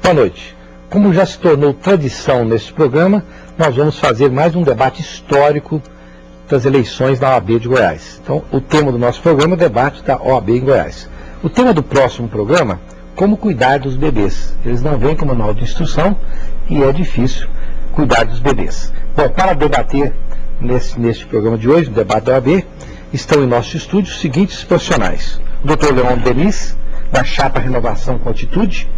Boa noite. Como já se tornou tradição neste programa, nós vamos fazer mais um debate histórico das eleições da OAB de Goiás. Então, o tema do nosso programa é o debate da OAB em Goiás. O tema do próximo programa, como cuidar dos bebês. Eles não vêm com manual de instrução e é difícil cuidar dos bebês. Bom, para debater neste programa de hoje, o debate da OAB, estão em nosso estúdio os seguintes profissionais. O Dr. Leon Denis, da chapa Renovação com Atitude.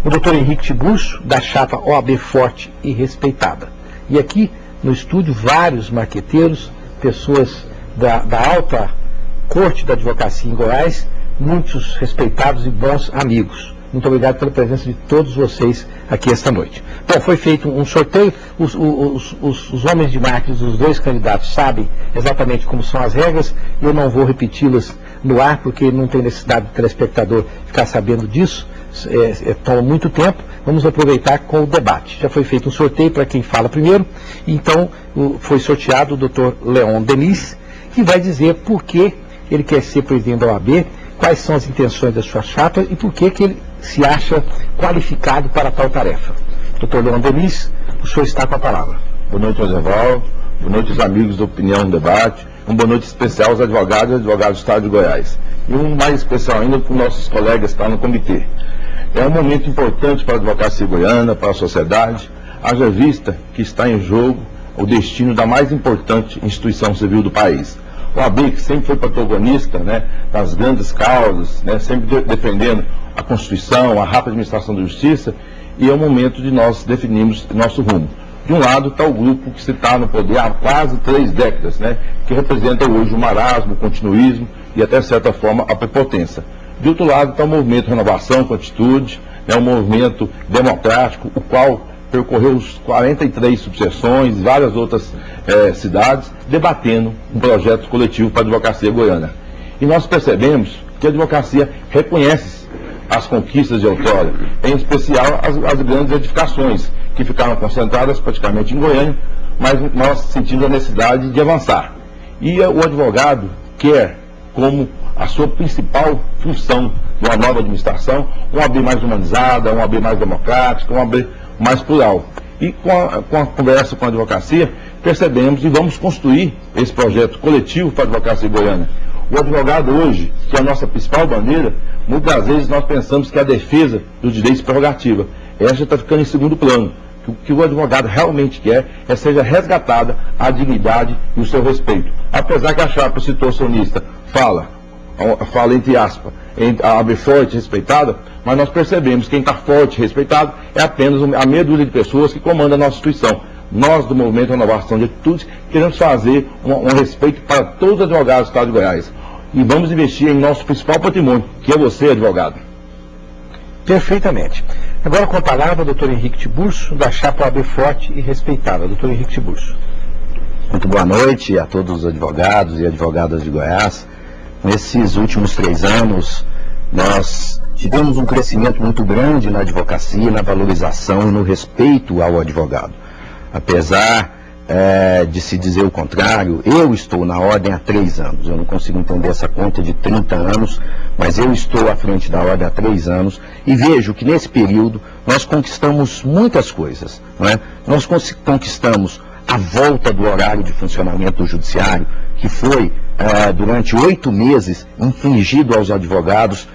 O Dr. Henrique Tiburcio, da chapa OAB Forte e Respeitada. E aqui no estúdio vários marqueteiros, pessoas da alta corte da advocacia em Goiás, muitos respeitados e bons amigos. Muito obrigado pela presença de todos vocês aqui esta noite. Bom, foi feito um sorteio, os homens de marketing, os dois candidatos sabem exatamente como são as regras, eu não vou repeti-las no ar, porque não tem necessidade do telespectador ficar sabendo disso, toma muito tempo. Vamos aproveitar com o debate. Já foi feito um sorteio para quem fala primeiro, então foi sorteado o Dr. Leon Denis, que vai dizer por que ele quer ser presidente da OAB, quais são as intenções da sua chapa e por que ele se acha qualificado para tal tarefa. Dr. Leon Denis, o senhor está com a palavra. Boa noite, Ozeval. Boa noite aos amigos da Opinião no Debate. Uma boa noite especial aos advogados e advogados do Estado de Goiás. E um mais especial ainda para os nossos colegas que estão no comitê. É um momento importante para a advocacia goiana, para a sociedade, haja vista que está em jogo o destino da mais importante instituição civil do país. O OAB, que sempre foi protagonista, das grandes causas, sempre defendendo a Constituição, a rápida administração da justiça, e é o momento de nós definirmos nosso rumo. De um lado está o grupo que se está no poder há quase 3 décadas, que representa hoje o marasmo, o continuismo e até certa forma a prepotência. De outro lado está o movimento Renovação com Atitude, um movimento democrático, o qual percorreu os 43 subseções, várias outras cidades, debatendo um projeto coletivo para a advocacia goiana. E nós percebemos que a advocacia reconhece as conquistas de outrora, em especial as grandes edificações, que ficaram concentradas praticamente em Goiânia, mas nós sentimos a necessidade de avançar. E o advogado quer, como a sua principal função de uma nova administração, uma OAB mais humanizada, uma OAB mais democrática, uma OAB mais plural. E com a conversa com a advocacia, percebemos e vamos construir esse projeto coletivo para a advocacia goiana. O advogado hoje, que é a nossa principal bandeira, muitas vezes nós pensamos que a defesa dos direitos prerrogativa, essa está ficando em segundo plano. O que o advogado realmente quer é que seja resgatada a dignidade e o seu respeito. Apesar que a chapa situacionista fala entre aspas, a OAB forte e respeitada, mas nós percebemos que quem está forte e respeitado é apenas a meia dúzia de pessoas que comandam a nossa instituição. Nós, do Movimento Renovação de Atitudes, queremos fazer um respeito para todos os advogados do Estado de Goiás. E vamos investir em nosso principal patrimônio, que é você, advogado. Perfeitamente. Agora com a palavra o Dr. Henrique Tiburcio, da chapa OAB Forte e Respeitada. Dr. Henrique Tiburcio. Muito boa noite a todos os advogados e advogadas de Goiás. Nesses últimos 3 anos, nós tivemos um crescimento muito grande na advocacia, na valorização e no respeito ao advogado. Apesar de se dizer o contrário, eu estou na ordem há 3 anos. Eu não consigo entender essa conta de 30 anos, mas eu estou à frente da ordem há 3 anos e vejo que nesse período nós conquistamos muitas coisas. Nós conquistamos a volta do horário de funcionamento do judiciário, que foi, durante 8 meses, infligido aos advogados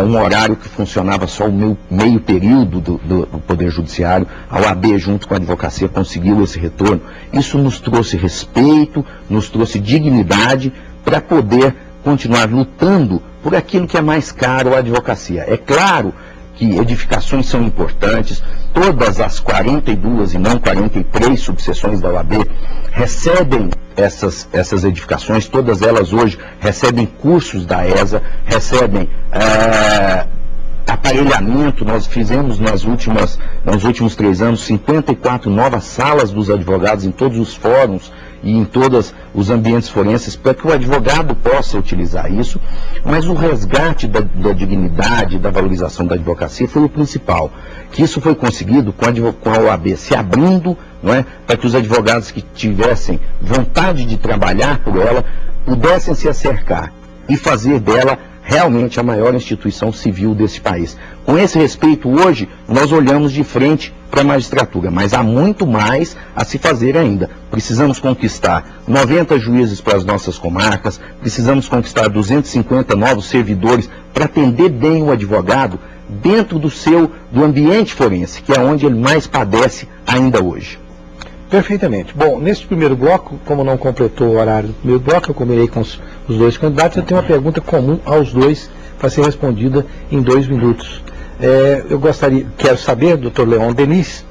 um horário que funcionava só o meio período do Poder Judiciário. A OAB, junto com a advocacia, conseguiu esse retorno. Isso nos trouxe respeito, nos trouxe dignidade para poder continuar lutando por aquilo que é mais caro à advocacia. É claro que edificações são importantes, todas as 42 e não 43 subseções da OAB recebem essas edificações, todas elas hoje recebem cursos da ESA, recebem aparelhamento. Nós fizemos nos últimos 3 anos 54 novas salas dos advogados em todos os fóruns e em todos os ambientes forenses para que o advogado possa utilizar isso, mas o resgate da dignidade, da valorização da advocacia foi o principal, que isso foi conseguido com a OAB se abrindo, para que os advogados que tivessem vontade de trabalhar por ela pudessem se acercar e fazer dela realmente a maior instituição civil desse país. Com esse respeito, hoje, nós olhamos de frente para a magistratura, mas há muito mais a se fazer ainda. Precisamos conquistar 90 juízes para as nossas comarcas, precisamos conquistar 250 novos servidores para atender bem o advogado dentro do ambiente forense, que é onde ele mais padece ainda hoje. Perfeitamente. Bom, nesse primeiro bloco, como não completou o horário do primeiro bloco, eu combinei com os dois candidatos, eu tenho uma pergunta comum aos dois para ser respondida em 2 minutos. Quero saber, doutor Leon Denis,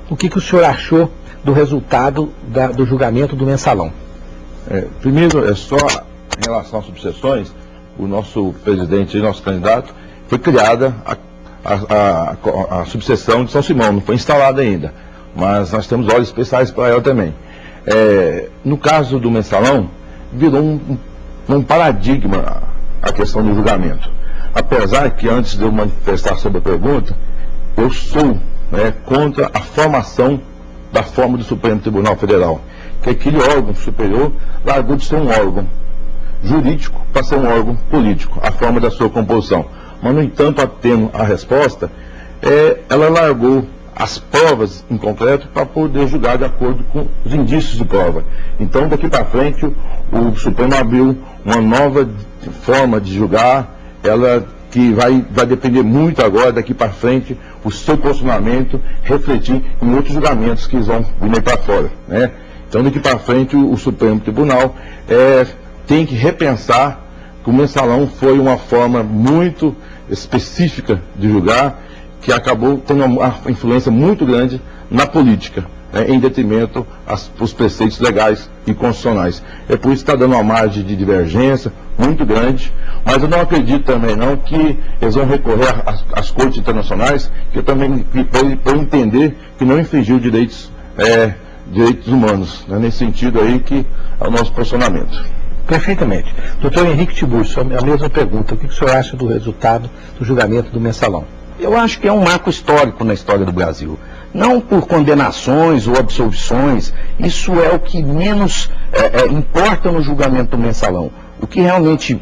o que o senhor achou do resultado do julgamento do mensalão? Primeiro, só em relação às subseções, o nosso presidente e nosso candidato, foi criada a subseção de São Simão, não foi instalada ainda, mas nós temos olhos especiais para ela também. No caso do mensalão, virou um paradigma a questão do julgamento. Apesar que, antes de eu manifestar sobre a pergunta, eu sou contra a formação da forma do Supremo Tribunal Federal, que aquele órgão superior largou de ser um órgão jurídico para ser um órgão político, a forma da sua composição. Mas, no entanto, tendo a resposta, ela largou as provas em concreto para poder julgar de acordo com os indícios de prova. Então, daqui para frente, o Supremo abriu uma nova forma de julgar, ela que vai depender muito agora, daqui para frente, o seu posicionamento refletir em outros julgamentos que vão vir para fora, né? Então, daqui para frente, o Supremo Tribunal tem que repensar que o mensalão foi uma forma muito específica de julgar, que acabou tendo uma influência muito grande na política, em detrimento aos preceitos legais e constitucionais. É por isso que está dando uma margem de divergência muito grande, mas eu não acredito também não que eles vão recorrer às cortes internacionais, que também para entender que não infringiu direitos humanos, né? Nesse sentido aí que é o nosso posicionamento. Perfeitamente. Doutor Henrique Tiburcio, a mesma pergunta. O que o senhor acha do resultado do julgamento do mensalão? Eu acho que é um marco histórico na história do Brasil. Não por condenações ou absolvições, isso é o que menos importa no julgamento do mensalão. O que realmente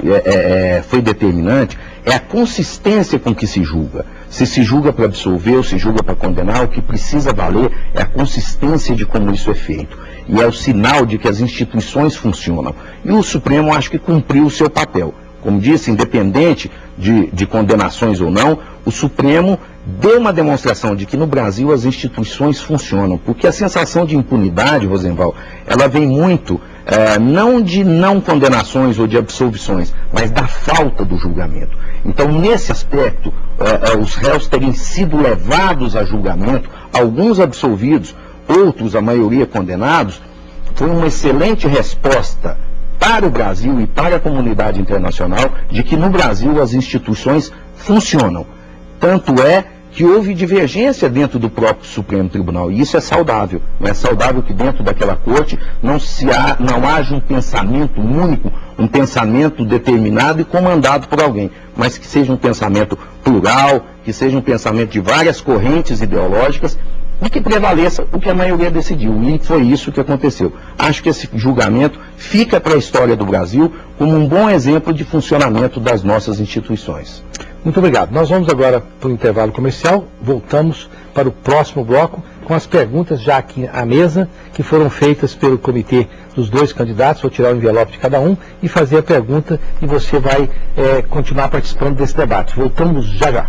foi determinante é a consistência com que se julga. Se julga para absolver ou se julga para condenar, o que precisa valer é a consistência de como isso é feito. E é o sinal de que as instituições funcionam. E o Supremo acho que cumpriu o seu papel. Como disse, independente de condenações ou não, o Supremo deu uma demonstração de que no Brasil as instituições funcionam. Porque a sensação de impunidade, Rosenval, ela vem muito, não de não condenações ou de absolvições, mas da falta do julgamento. Então, nesse aspecto, os réus terem sido levados a julgamento, alguns absolvidos, outros, a maioria, condenados, foi uma excelente resposta para o Brasil e para a comunidade internacional de que no Brasil as instituições funcionam. Tanto é que houve divergência dentro do próprio Supremo Tribunal, e isso é saudável. Não é saudável que dentro daquela corte não haja um pensamento único, um pensamento determinado e comandado por alguém, mas que seja um pensamento plural, que seja um pensamento de várias correntes ideológicas, e que prevaleça o que a maioria decidiu. E foi isso que aconteceu. Acho que esse julgamento fica para a história do Brasil como um bom exemplo de funcionamento das nossas instituições. Muito obrigado. Nós vamos agora para o intervalo comercial, voltamos para o próximo bloco com as perguntas já aqui à mesa, que foram feitas pelo comitê dos dois candidatos. Vou tirar o envelope de cada um e fazer a pergunta, e você vai continuar participando desse debate. Voltamos já já.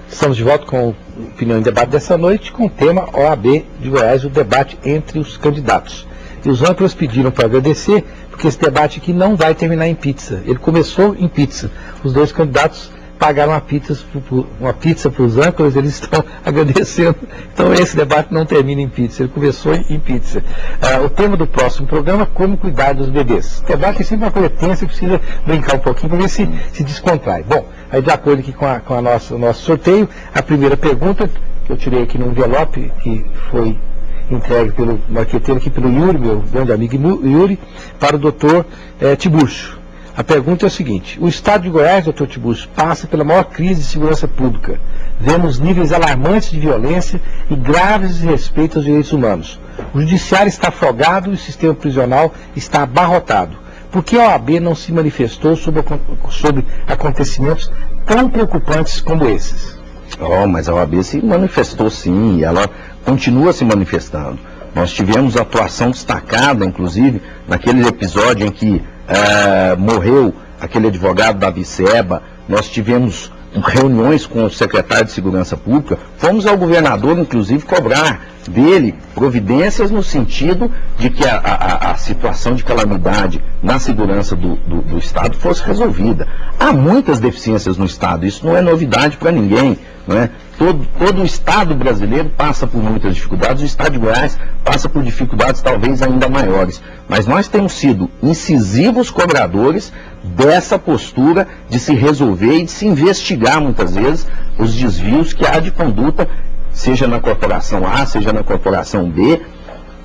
Estamos de volta com Opinião em Debate dessa noite, com o tema OAB de Goiás, o debate entre os candidatos. E os âncoras pediram para agradecer, porque esse debate aqui não vai terminar em pizza. Ele começou em pizza. Os dois candidatos pagaram uma pizza para os âncoras, eles estão agradecendo. Então esse debate não termina em pizza, ele começou em pizza. O tema do próximo programa, como cuidar dos bebês. O debate é sempre uma coisa tensa, precisa brincar um pouquinho para ver se descontrai. Bom, aí de acordo aqui com o nosso sorteio, a primeira pergunta, que eu tirei aqui no envelope, que foi entregue pelo marqueteiro aqui, pelo Yuri, meu grande amigo Yuri, para o doutor Tiburcio. A pergunta é a seguinte: o Estado de Goiás, doutor Tiburcio, passa pela maior crise de segurança pública. Vemos níveis alarmantes de violência e graves desrespeitos aos direitos humanos. O judiciário está afogado e o sistema prisional está abarrotado. Por que a OAB não se manifestou sobre acontecimentos tão preocupantes como esses? Mas a OAB se manifestou sim, e ela continua se manifestando. Nós tivemos atuação destacada, inclusive, naquele episódio em que morreu aquele advogado Davi Seba. Nós tivemos reuniões com o secretário de Segurança Pública, fomos ao governador, inclusive, cobrar dele providências no sentido de que a situação de calamidade na segurança do Estado fosse resolvida. Há muitas deficiências no Estado, isso não é novidade para ninguém, não é? Todo o Estado brasileiro passa por muitas dificuldades, o Estado de Goiás passa por dificuldades talvez ainda maiores, mas nós temos sido incisivos cobradores dessa postura de se resolver e de se investigar muitas vezes os desvios que há de conduta, seja na corporação A, seja na corporação B,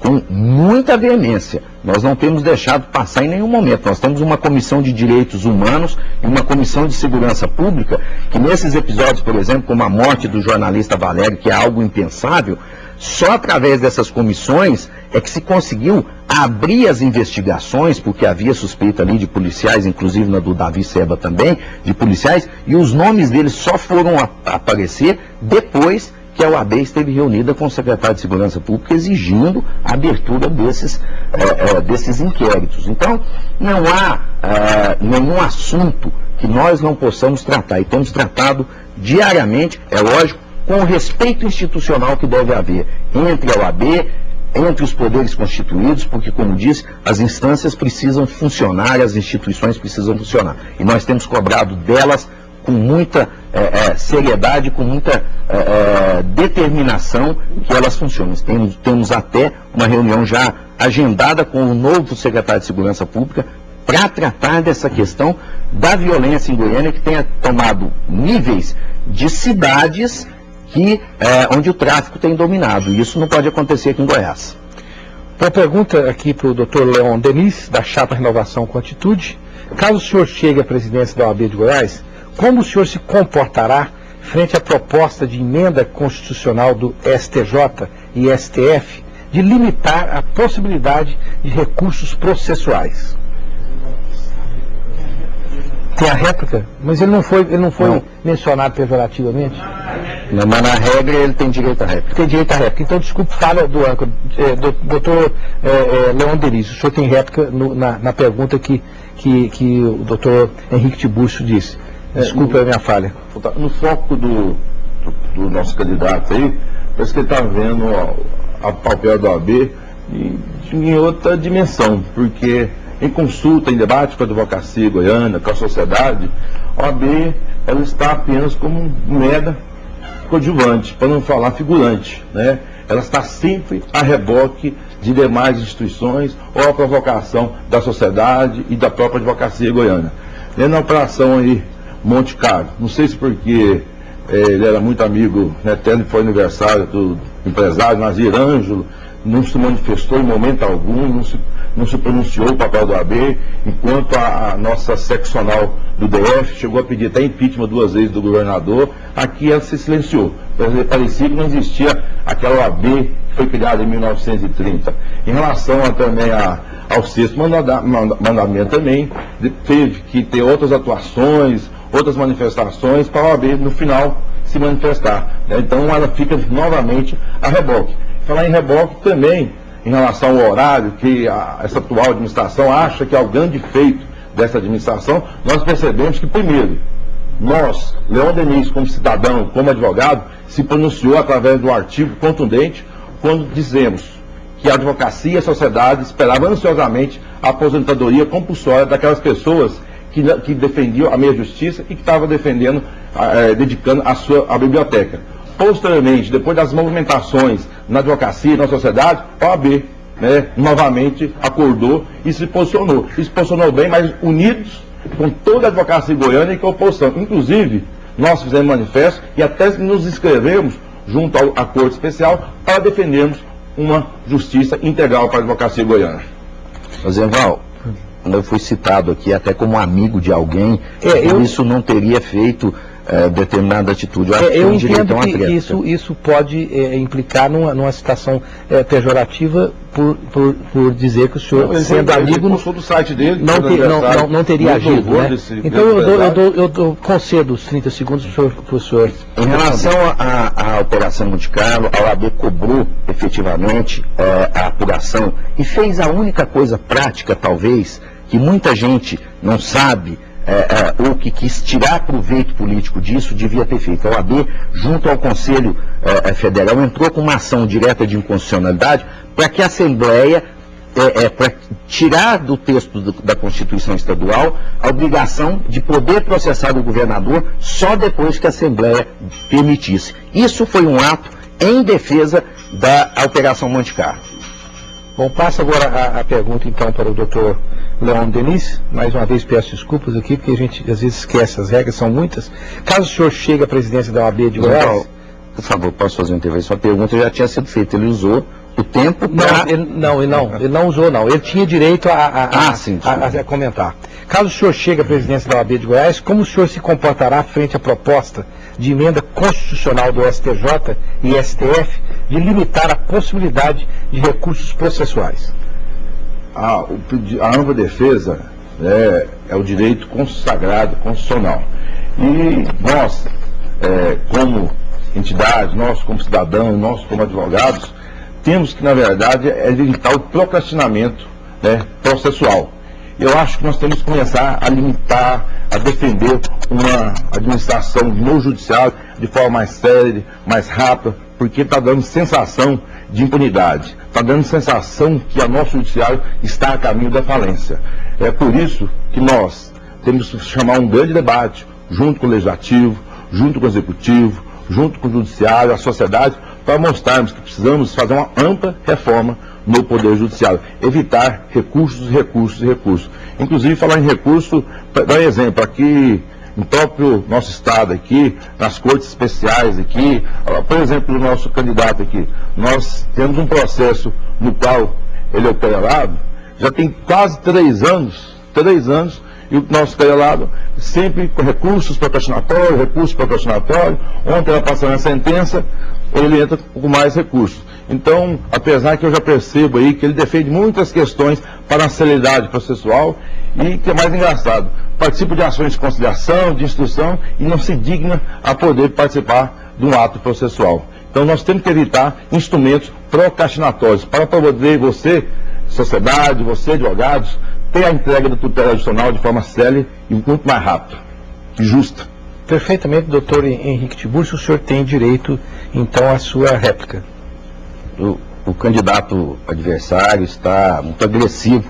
com muita veemência. Nós não temos deixado passar em nenhum momento. Nós temos uma comissão de direitos humanos e uma comissão de segurança pública, que nesses episódios, por exemplo, como a morte do jornalista Valério, que é algo impensável, só através dessas comissões é que se conseguiu abrir as investigações, porque havia suspeita ali de policiais, inclusive na do Davi Seba também, de policiais, e os nomes deles só foram aparecer depois que a OAB esteve reunida com o secretário de Segurança Pública exigindo a abertura desses inquéritos. Então, não há nenhum assunto que nós não possamos tratar, e temos tratado diariamente, é lógico, com o respeito institucional que deve haver entre a OAB, entre os poderes constituídos, porque, como disse, as instâncias precisam funcionar, as instituições precisam funcionar. E nós temos cobrado delas com muita seriedade, com muita determinação que elas funcionem. Temos até uma reunião já agendada com o novo secretário de Segurança Pública para tratar dessa questão da violência em Goiânia, que tenha tomado níveis de cidades onde o tráfico tem dominado. E isso não pode acontecer aqui em Goiás. Uma pergunta aqui para o Dr. Leon Denis, da Chapa Renovação com Atitude. Caso o senhor chegue à presidência da OAB de Goiás, como o senhor se comportará frente à proposta de emenda constitucional do STJ e STF de limitar a possibilidade de recursos processuais? Tem a réplica? Mas ele não foi mencionado pejorativamente? Mas na regra ele tem direito à réplica. Tem direito à réplica. Então, desculpe, fala do âncora. Doutor Leon Denis, o senhor tem réplica na pergunta que o doutor Henrique Tiburcio disse. Desculpa a minha falha. No foco do nosso candidato aí, parece que ele está vendo o papel da OAB em outra dimensão, porque em consulta, em debate com a advocacia goiana, com a sociedade, a OAB ela está apenas como mera coadjuvante, para não falar figurante, né? Ela está sempre a reboque de demais instituições ou a provocação da sociedade e da própria advocacia goiana. Na operação aí, Monte Carlo, não sei se porque ele era muito amigo, né, até foi aniversário do empresário Nazir Ângelo, não se manifestou em momento algum, não se pronunciou o papel do OAB, enquanto a nossa seccional do DF chegou a pedir até impeachment 2 vezes do governador, aqui ela se silenciou. Parecia que não existia aquela OAB que foi criada em 1930. Em relação também ao sexto mandamento também, teve que ter outras atuações, outras manifestações para a OAB no final se manifestar. Então ela fica novamente a reboque. Falar em reboque também, em relação ao horário, que essa atual administração acha que é o grande feito dessa administração, nós percebemos que, primeiro, nós, Leon Denis, como cidadão, como advogado, se pronunciou através do artigo contundente, quando dizemos que a advocacia e a sociedade esperavam ansiosamente a aposentadoria compulsória daquelas pessoas que defendiam a meia-justiça e que estavam dedicando a biblioteca. Posteriormente, depois das movimentações na advocacia e na sociedade, a OAB, novamente acordou e se posicionou. E se posicionou bem, mas unidos com toda a advocacia goiana e com a oposição. Inclusive, nós fizemos manifesto e até nos inscrevemos junto à Corte Especial para defendermos uma justiça integral para a advocacia goiana. Zé Val, eu fui citado aqui até como amigo de alguém, isso não teria feito determinada atitude. Eu entendo que isso pode implicar numa situação pejorativa por dizer que o senhor, sendo amigo, do site dele, não teria agido, né? Então eu concedo os 30 segundos para o senhor. Em relação à Operação Monte Carlo, a OAB cobrou efetivamente a apuração e fez a única coisa prática, talvez, que muita gente não sabe, ou que quis tirar proveito político disso, devia ter feito. A OAB, junto ao Conselho Federal, entrou com uma ação direta de inconstitucionalidade para que a Assembleia, para tirar do texto da Constituição Estadual a obrigação de poder processar o governador só depois que a Assembleia permitisse. Isso foi um ato em defesa da Operação Monte Carlo. Bom, passa agora a pergunta então para o doutor Leon Denis. Mais uma vez peço desculpas aqui, porque a gente às vezes esquece, as regras são muitas. Caso o senhor chegue à presidência da OAB de Goiás... Por favor, posso fazer uma intervenção? A pergunta já tinha sido feita, ele usou o tempo para... Ele não usou, não. Ele tinha direito a comentar. Caso o senhor chegue à presidência da OAB de Goiás, como o senhor se comportará frente à proposta de emenda constitucional do STJ e STF de limitar a possibilidade de recursos processuais? A ampla defesa é o direito consagrado, constitucional. E nós, como entidade, nós como cidadãos, nós como advogados, temos que, na verdade, limitar o procrastinamento processual. Eu acho que nós temos que começar a limitar, a defender uma administração no judiciário de forma mais séria, mais rápida, porque está dando sensação de impunidade, está dando sensação que o nosso judiciário está a caminho da falência. É por isso que nós temos que chamar um grande debate, junto com o Legislativo, junto com o Executivo, junto com o Judiciário, a sociedade, para mostrarmos que precisamos fazer uma ampla reforma no Poder Judiciário, evitar recursos. Inclusive, falar em recurso, para dar um exemplo, aqui no próprio nosso estado aqui, nas cortes especiais aqui, por exemplo, o nosso candidato aqui, nós temos um processo no qual ele é o querelado, já tem quase 3 anos, e o nosso querelado sempre com recursos procrastinatórios, ontem ela passando a sentença, ele entra com mais recursos. Então, apesar que eu já percebo aí que ele defende muitas questões para a celeridade processual e, que é mais engraçado, participa de ações de conciliação, de instrução e não se digna a poder participar de um ato processual. Então, nós temos que evitar instrumentos procrastinatórios para poder você, sociedade, você, advogados, ter a entrega da tutela judicial de forma célere e muito mais rápida e justa. Perfeitamente, doutor Henrique Tiburcio, o senhor tem direito, então, à sua réplica. O candidato adversário está muito agressivo,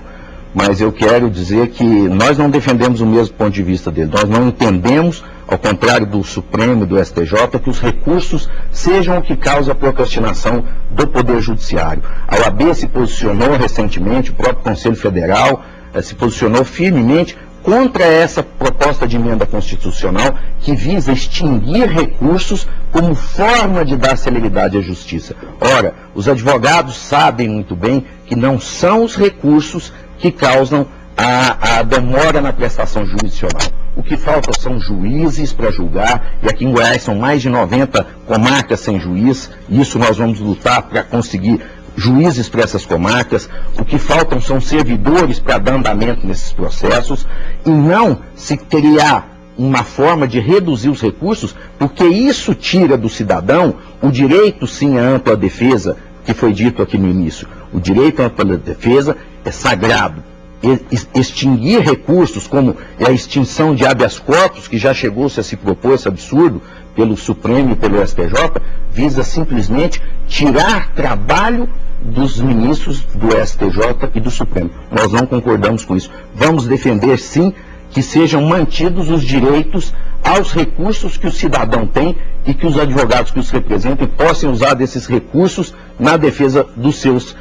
mas eu quero dizer que nós não defendemos o mesmo ponto de vista dele. Nós não entendemos, ao contrário do Supremo e do STJ, que os recursos sejam o que causa a procrastinação do Poder Judiciário. A OAB se posicionou recentemente, o próprio Conselho Federal se posicionou firmemente contra essa proposta de emenda constitucional que visa extinguir recursos como forma de dar celeridade à justiça. Ora, os advogados sabem muito bem que não são os recursos que causam a demora na prestação jurisdicional. O que falta são juízes para julgar, e aqui em Goiás são mais de 90 comarcas sem juiz, e isso nós vamos lutar para conseguir juízes para essas comarcas. O que faltam são servidores para dar andamento nesses processos, e não se criar uma forma de reduzir os recursos, porque isso tira do cidadão o direito, sim, à ampla defesa, que foi dito aqui no início. O direito à ampla defesa é sagrado. Extinguir recursos, como a extinção de habeas corpus, que já chegou-se a se propor esse absurdo pelo Supremo e pelo STJ, visa simplesmente tirar trabalho dos ministros do STJ e do Supremo. Nós não concordamos com isso. Vamos defender, sim, que sejam mantidos os direitos aos recursos que o cidadão tem e que os advogados que os representem possam usar desses recursos na defesa dos seus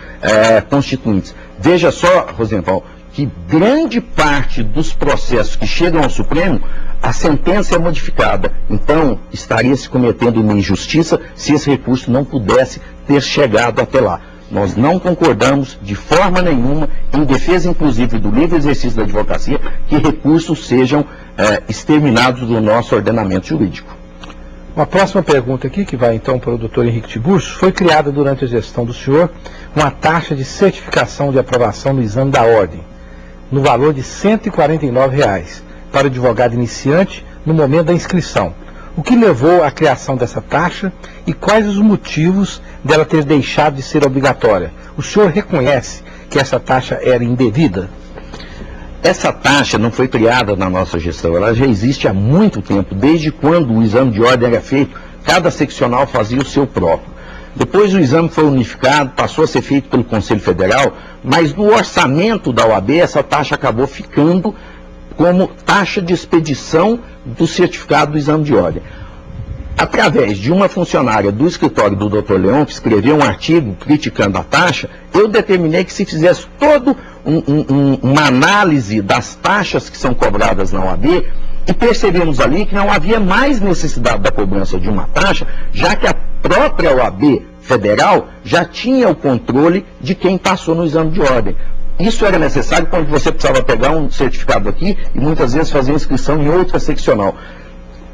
constituintes. Veja só, Rosenval, que grande parte dos processos que chegam ao Supremo, a sentença é modificada. Então, estaria se cometendo uma injustiça se esse recurso não pudesse ter chegado até lá. Nós não concordamos de forma nenhuma, em defesa inclusive do livre exercício da advocacia, que recursos sejam exterminados do nosso ordenamento jurídico. Uma próxima pergunta aqui, que vai então para o Dr. Henrique Tiburcio. Foi criada durante a gestão do senhor uma taxa de certificação de aprovação no exame da ordem, no valor de R$ 149 para o advogado iniciante no momento da inscrição. O que levou à criação dessa taxa e quais os motivos dela ter deixado de ser obrigatória? O senhor reconhece que essa taxa era indevida? Essa taxa não foi criada na nossa gestão, ela já existe há muito tempo, desde quando o exame de ordem era feito, cada seccional fazia o seu próprio. Depois o exame foi unificado, passou a ser feito pelo Conselho Federal, mas no orçamento da OAB essa taxa acabou ficando como taxa de expedição do certificado do exame de ordem. Através de uma funcionária do escritório do Dr. Leon, que escreveu um artigo criticando a taxa, eu determinei que se fizesse todo uma análise das taxas que são cobradas na OAB, e percebemos ali que não havia mais necessidade da cobrança de uma taxa, já que a própria OAB federal já tinha o controle de quem passou no exame de ordem. Isso era necessário quando você precisava pegar um certificado aqui e muitas vezes fazer inscrição em outra seccional.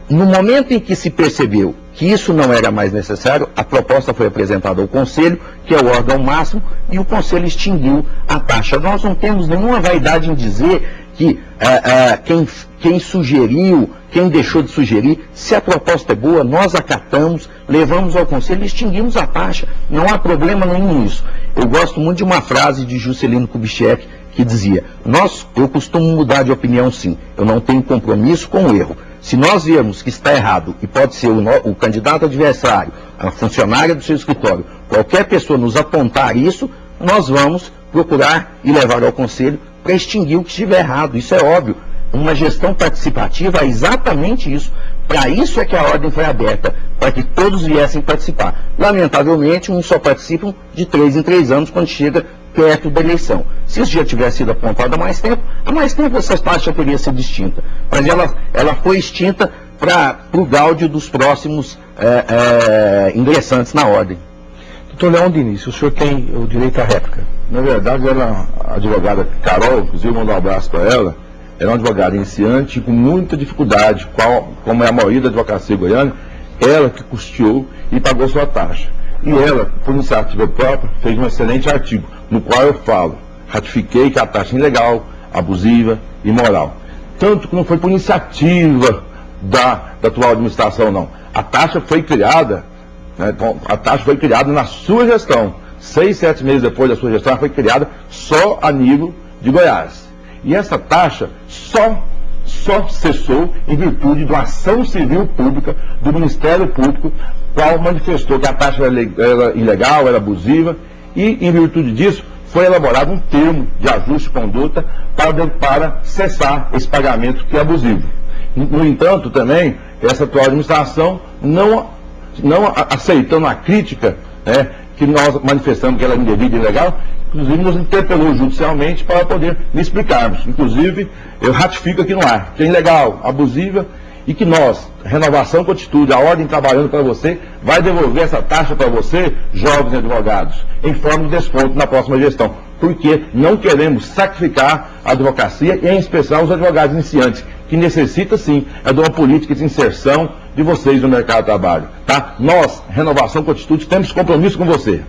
No momento em que se percebeu que isso não era mais necessário, a proposta foi apresentada ao Conselho, que é o órgão máximo, e o Conselho extinguiu a taxa. Nós não temos nenhuma vaidade em dizer que quem sugeriu, quem deixou de sugerir, se a proposta é boa, nós acatamos, levamos ao Conselho e extinguimos a taxa. Não há problema nenhum nisso. Eu gosto muito de uma frase de Juscelino Kubitschek que dizia: eu costumo mudar de opinião sim, eu não tenho compromisso com o erro. Se nós vermos que está errado, e pode ser o candidato adversário, a funcionária do seu escritório, qualquer pessoa nos apontar isso, nós vamos procurar e levar ao Conselho para extinguir o que estiver errado. Isso é óbvio. Uma gestão participativa é exatamente isso. Para isso é que a ordem foi aberta, para que todos viessem participar. Lamentavelmente, uns só participam de 3 em 3 anos, quando chega perto da eleição. Se isso já tivesse sido apontado há mais tempo essa taxa teria sido extinta. Mas ela foi extinta para o gáudio dos próximos ingressantes na ordem. Doutor Leon Diniz, o senhor tem o direito à réplica. Na verdade, a advogada Carol, inclusive mandar um abraço para ela, era uma advogada iniciante com muita dificuldade, como é a maioria da advocacia goiana, ela que custeou e pagou sua taxa. E ela, por iniciativa própria, fez um excelente artigo, no qual eu ratifiquei que a taxa é ilegal, abusiva e imoral. Tanto que não foi por iniciativa da atual administração, não. A taxa foi criada, na sua gestão. 6, 7 meses depois da sua gestão, ela foi criada só a nível de Goiás. E essa taxa só cessou em virtude de uma ação civil pública do Ministério Público, qual manifestou que a taxa era ilegal, era abusiva, e em virtude disso foi elaborado um termo de ajuste de conduta para cessar esse pagamento que é abusivo. No entanto, também, essa atual administração, não aceitando a crítica que nós manifestamos que ela é indevida e ilegal, inclusive nos interpelou judicialmente para poder lhe explicarmos. Inclusive, eu ratifico aqui no ar, que é ilegal, abusiva, e que nós, Renovação com Atitude, a ordem trabalhando para você, vai devolver essa taxa para você, jovens advogados, em forma de desconto na próxima gestão. Porque não queremos sacrificar a advocacia e, em especial, os advogados iniciantes, que necessita, sim, de uma política de inserção de vocês no mercado de trabalho. Tá? Nós, Renovação com Atitude, temos compromisso com você.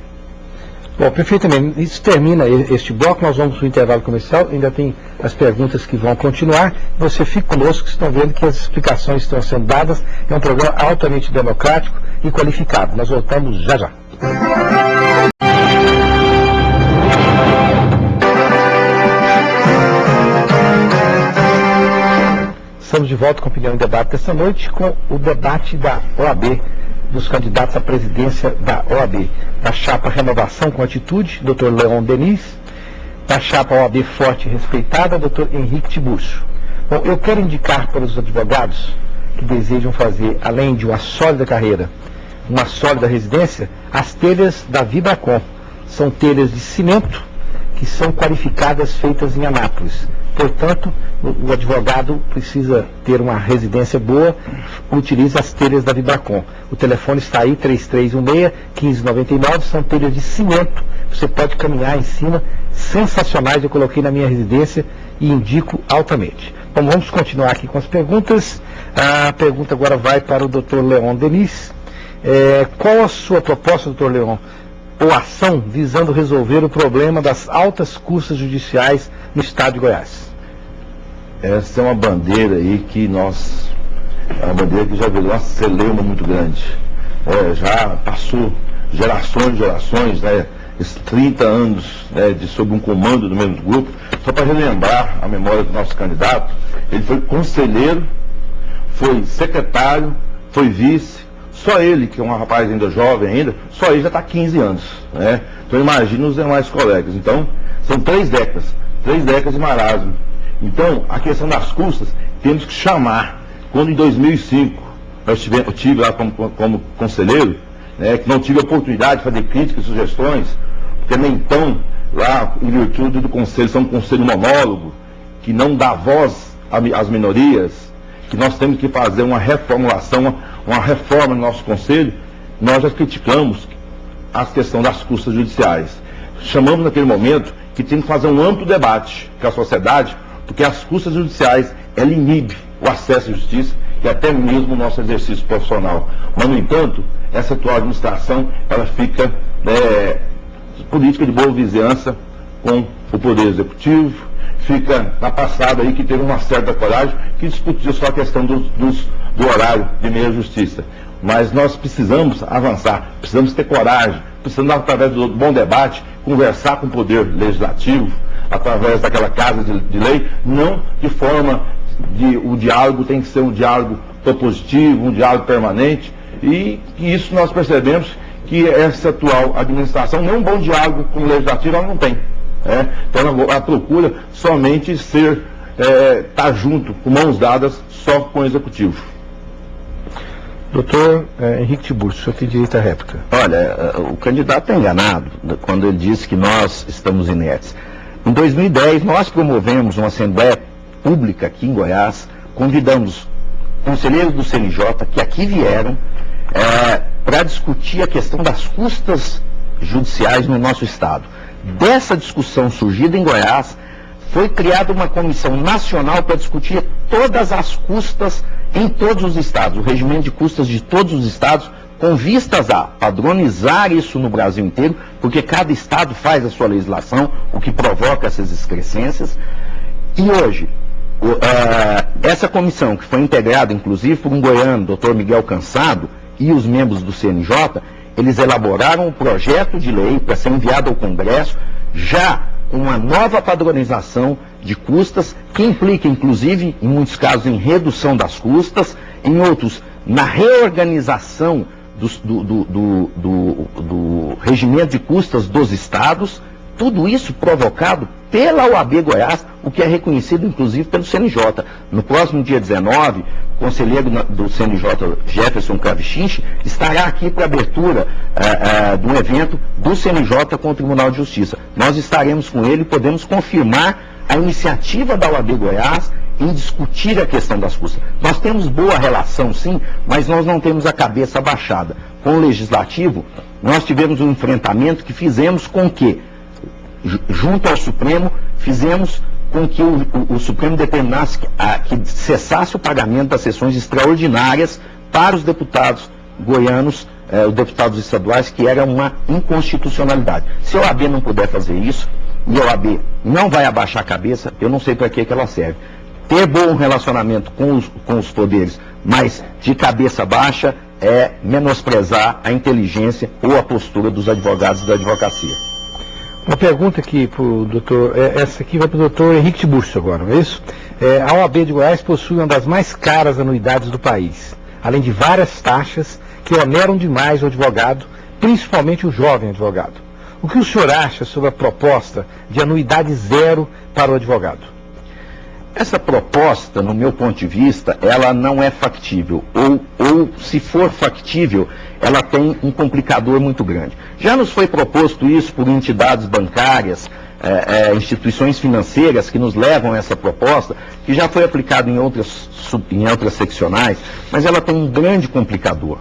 Bom, perfeitamente. Isso termina este bloco, nós vamos para o intervalo comercial, ainda tem as perguntas que vão continuar. Você fique conosco, estão vendo que as explicações estão sendo dadas. É um programa altamente democrático e qualificado. Nós voltamos já já. Estamos de volta com a Opinião em Debate desta noite, com o debate da OAB, dos candidatos à presidência da OAB, da chapa Renovação com Atitude, Dr. Leon Diniz, da chapa OAB Forte e Respeitada, Dr. Henrique Tiburcio. Bom, eu quero indicar para os advogados que desejam fazer, além de uma sólida carreira, uma sólida residência, as telhas da Vibracon. São telhas de cimento que são qualificadas, feitas em Anápolis. Portanto, o advogado precisa ter uma residência boa, utiliza as telhas da Vibracon. O telefone está aí, 3316-1599, são telhas de cimento, você pode caminhar em cima, sensacionais, eu coloquei na minha residência e indico altamente. Bom, vamos continuar aqui com as perguntas. A pergunta agora vai para o Dr. Leon Denis. Qual a sua proposta, Dr. Leon, ou ação visando resolver o problema das altas custas judiciais no estado de Goiás? Essa é uma bandeira aí que é uma bandeira que já virou uma celeuma muito grande. Já passou gerações, né, 30 anos, né, sob um comando do mesmo grupo. Só para relembrar a memória do nosso candidato, ele foi conselheiro, foi secretário, foi vice. Só ele, que é um rapaz ainda jovem ainda, só ele já está há 15 anos. Né? Então imagina os demais colegas. Então, são 3 décadas de marasmo. Então, a questão das custas, temos que chamar. Quando em 2005, eu tive lá como conselheiro, né, que não tive a oportunidade de fazer críticas e sugestões, porque nem então, lá, em virtude do conselho, são um conselho monólogo, que não dá voz às minorias, que nós temos que fazer uma reformulação, uma reforma no nosso conselho. Nós já criticamos a questão das custas judiciais. Chamamos naquele momento que tem que fazer um amplo debate com a sociedade, porque as custas judiciais, ela inibe o acesso à justiça e até mesmo o nosso exercício profissional. Mas, no entanto, essa atual administração, ela fica política de boa vizinhança com o Poder Executivo, fica na passada aí que teve uma certa coragem que discutia só a questão do horário de meia justiça. Mas nós precisamos avançar, precisamos ter coragem, precisamos, através do bom debate, conversar com o Poder Legislativo, através daquela casa de lei, não de forma de o diálogo tem que ser um diálogo propositivo, um diálogo permanente, e isso nós percebemos que essa atual administração, nem um bom diálogo com o Legislativo ela não tem. Então ela procura somente estar junto, com mãos dadas, só com o Executivo. Doutor Henrique Tiburcio, o senhor tem direito à réplica. Olha, o candidato está enganado quando ele disse que nós estamos inertes. Em 2010, nós promovemos uma assembleia pública aqui em Goiás, convidamos conselheiros do CNJ que aqui vieram para discutir a questão das custas judiciais no nosso estado. Dessa discussão surgida em Goiás, foi criada uma comissão nacional para discutir todas as custas em todos os estados, o regimento de custas de todos os estados, com vistas a padronizar isso no Brasil inteiro, porque cada estado faz a sua legislação, o que provoca essas excrescências. E hoje, essa comissão, que foi integrada inclusive por um goiano, doutor Miguel Cansado, e os membros do CNJ, eles elaboraram um projeto de lei para ser enviado ao Congresso, já com uma nova padronização de custas, que implica, inclusive, em muitos casos, em redução das custas, em outros, na reorganização do regimento de custas dos estados, tudo isso provocado pela OAB Goiás, o que é reconhecido, inclusive, pelo CNJ. No próximo dia 19, o conselheiro do CNJ, Jefferson Cravichinchi, estará aqui para abertura de um evento do CNJ com o Tribunal de Justiça. Nós estaremos com ele e podemos confirmar a iniciativa da OAB Goiás em discutir a questão das custas. Nós temos boa relação, sim, mas nós não temos a cabeça baixada. Com o Legislativo, nós tivemos um enfrentamento que fizemos com que, junto ao Supremo, fizemos com que o Supremo determinasse que cessasse o pagamento das sessões extraordinárias para os deputados goianos, os deputados estaduais, que era uma inconstitucionalidade. Se a OAB não puder fazer isso, e a OAB não vai abaixar a cabeça, eu não sei para que ela serve. Ter bom relacionamento com os poderes, mas de cabeça baixa, é menosprezar a inteligência ou a postura dos advogados da advocacia. Uma pergunta aqui para o doutor, essa aqui vai para o doutor Henrique Tiburcio agora, não é isso? A OAB de Goiás possui uma das mais caras anuidades do país, além de várias taxas que oneram demais o advogado, principalmente o jovem advogado. O que o senhor acha sobre a proposta de anuidade zero para o advogado? Essa proposta, no meu ponto de vista, ela não é factível, ou se for factível, ela tem um complicador muito grande. Já nos foi proposto isso por entidades bancárias, instituições financeiras que nos levam a essa proposta, que já foi aplicado em outras seccionais, mas ela tem um grande complicador.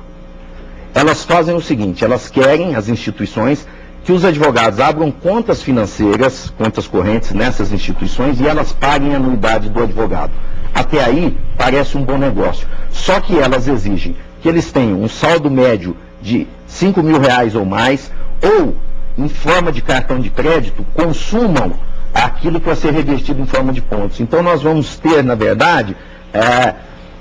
Elas fazem o seguinte, elas querem, as instituições, que os advogados abram contas financeiras, contas correntes nessas instituições e elas paguem a anuidade do advogado. Até aí, parece um bom negócio. Só que elas exigem que eles tenham um saldo médio de R$5.000 ou mais, ou, em forma de cartão de crédito, consumam aquilo que vai ser revestido em forma de pontos. Então, nós vamos ter, na verdade,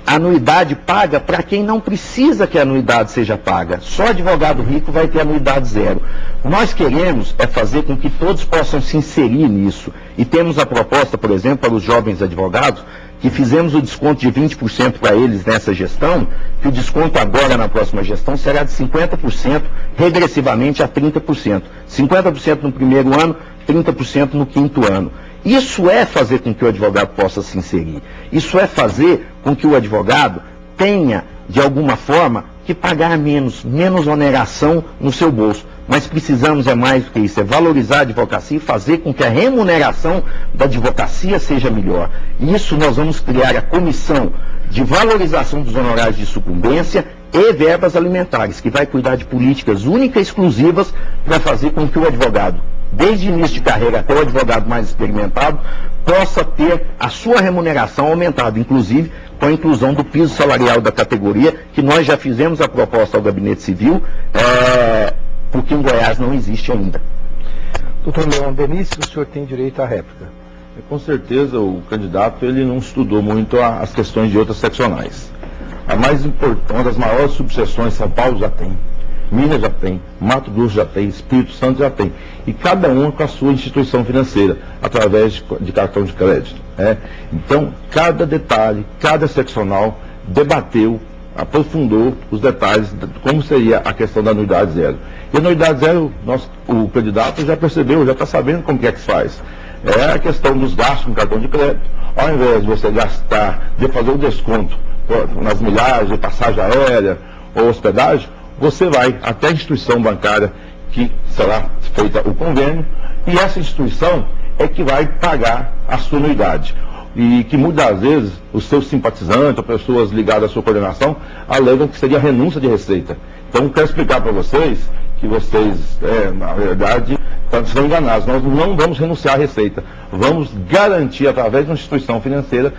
anuidade paga para quem não precisa que a anuidade seja paga. Só advogado rico vai ter anuidade zero. Nós queremos fazer com que todos possam se inserir nisso. E temos a proposta, por exemplo, para os jovens advogados, que fizemos o desconto de 20% para eles nessa gestão, que o desconto agora na próxima gestão será de 50%, regressivamente a 30%. 50% no primeiro ano, 30% no quinto ano. Isso é fazer com que o advogado possa se inserir. Isso é fazer com que o advogado tenha, de alguma forma, que pagar menos oneração no seu bolso. Mas precisamos mais do que isso, valorizar a advocacia e fazer com que a remuneração da advocacia seja melhor. E isso nós vamos criar a comissão de valorização dos honorários de sucumbência e verbas alimentares, que vai cuidar de políticas únicas e exclusivas para fazer com que o advogado, desde o início de carreira até o advogado mais experimentado, possa ter a sua remuneração aumentada, inclusive com a inclusão do piso salarial da categoria, que nós já fizemos a proposta ao Gabinete Civil, porque em Goiás não existe ainda. Doutor Leon Denis, o senhor tem direito à réplica. Com certeza o candidato ele não estudou muito as questões de outras seccionais. A mais importante, uma das maiores subseções, São Paulo já tem, Minas já tem, Mato Grosso já tem, Espírito Santo já tem. E cada um com a sua instituição financeira, através de cartão de crédito. Então, cada detalhe, cada seccional debateu, aprofundou os detalhes de como seria a questão da anuidade zero. E a anuidade zero, o candidato já percebeu, já está sabendo como que é que se faz. É a questão dos gastos com cartão de crédito. Ao invés de você gastar, de fazer o desconto nas milhagens de passagem aérea ou hospedagem, você vai até a instituição bancária que será feita o convênio, e essa instituição é que vai pagar a sua anuidade. E que muitas vezes os seus simpatizantes, ou pessoas ligadas à sua coordenação, alegam que seria renúncia de receita. Então, quero explicar para vocês que vocês, na verdade, estão enganados. Nós não vamos renunciar à receita. Vamos garantir, através de uma instituição financeira,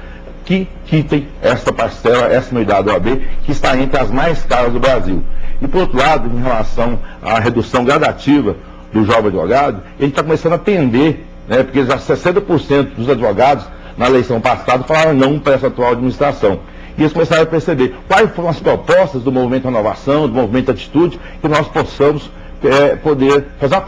que quitem essa parcela, essa anuidade do OAB, que está entre as mais caras do Brasil. E, por outro lado, em relação à redução gradativa do jovem advogado, ele está começando a atender, porque já 60% dos advogados, na eleição passada, falaram não para essa atual administração. E eles começaram a perceber quais foram as propostas do Movimento Renovação, do Movimento Atitude, que nós possamos poder fazer a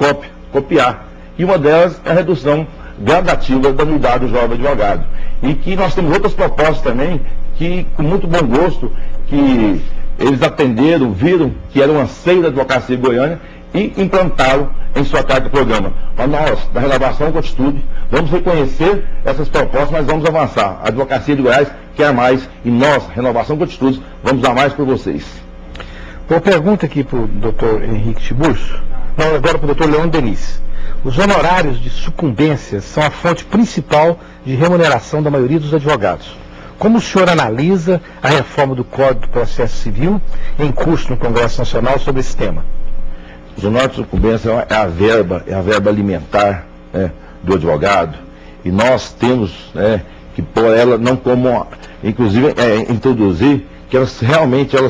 copiar. E uma delas é a redução gradativa da anuidade do jovem advogado. E que nós temos outras propostas também, que com muito bom gosto, que eles atenderam, viram que era um anseio da advocacia em Goiânia e implantaram em sua carta de programa. Mas nós, da Renovação com Atitude, vamos reconhecer essas propostas, mas vamos avançar. A advocacia de Goiás quer mais e nós, Renovação com Atitude, vamos dar mais por vocês. Boa pergunta aqui para o doutor Henrique Tiburcio. Não, agora para o doutor Leon Denis. Os honorários de sucumbência são a fonte principal de remuneração da maioria dos advogados. Como o senhor analisa a reforma do Código do Processo Civil em curso no Congresso Nacional sobre esse tema? Os honorários de sucumbência é a verba alimentar do advogado, e nós temos que pôr ela não como, inclusive, introduzir que ela